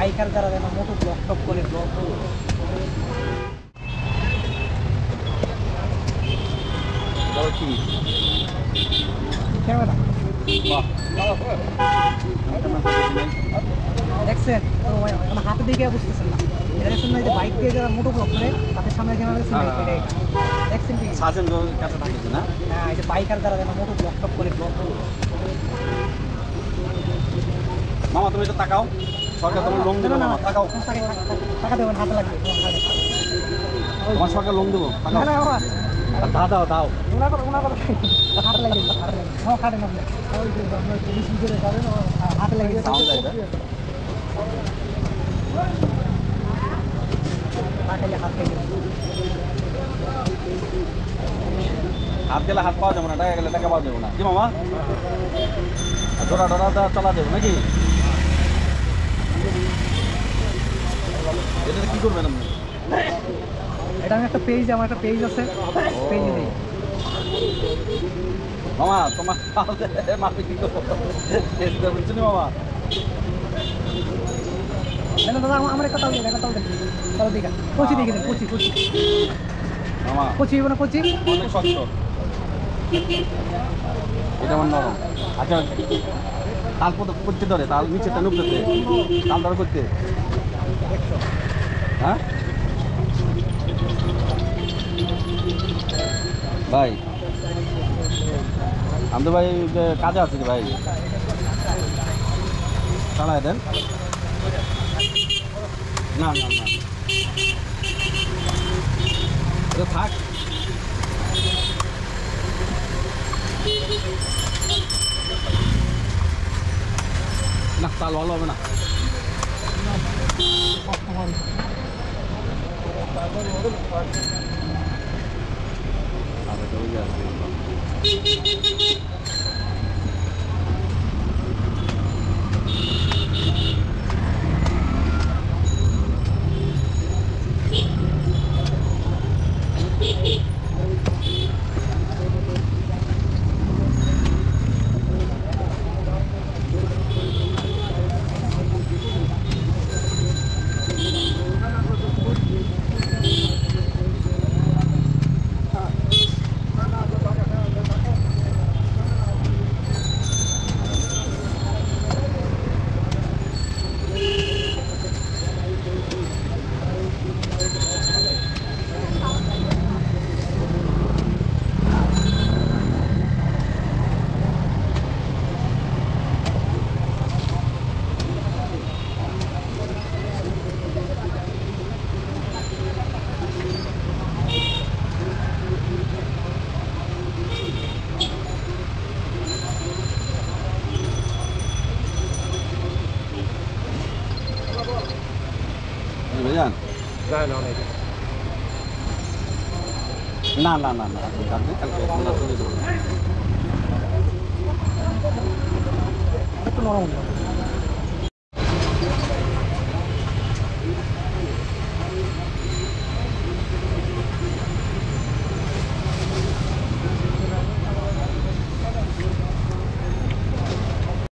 biker যারা যেন motor block top করে ব্লক কি ক্যামেরা দেখছেন তো হাতে দিকে বুঝতেছেন না এটা দেখছেন না যে বাইক দিয়ে যারা মোটর ব্লক করে তাদের সামনে ক্যামেরা দেখছেন দেখছেন কি সাজেন কাছে থাকছে না হ্যাঁ এই যে বাইকার যারা যেন মোটর ব্লক টপ করে ব্লক মামা তুমি তো তাকাও সরকার তোমার লোন দেবে না তাকাও টাকা দেবেন হাতে লাগবে তোমার সরকার লোন দেবো না না বাবা দাও দাও ওনা করে হাতে লাগে হ্যাঁ খাটে না ওই যে আপনার পুলিশ ভিতরে করেন হাতে লাগে সাউন্ড যায় হাত গেলে হাত পাওয়া যাবে না টাকা গেলে টাকা পাওয়া যাবে না কি মামা ডোরা চলা যাবে নাকি এটা কি করবেন আপনি এটা আমি একটা পেজ আমার একটা পেজ আছে পেজ নেই মামা তোমার মাপে কি করবো বুঝছি মামা দাদা আমার একটা তাল দেন তাল দিকে কচি দিকে দেন কচি মামা কচি না কচি অনেক শক্ত এটা আমার নরম আচ্ছা তাল করতে ধরে তাল নিচে টান উপরে তাল ধরে করতে হ্যাঁ ভাই আমি তো ভাই কাজে আছি রে ভাই চালাই দেন না না না এটা থাক না তাল ভালো হবে না বুঝলেন না না না না কালকে একটু নরম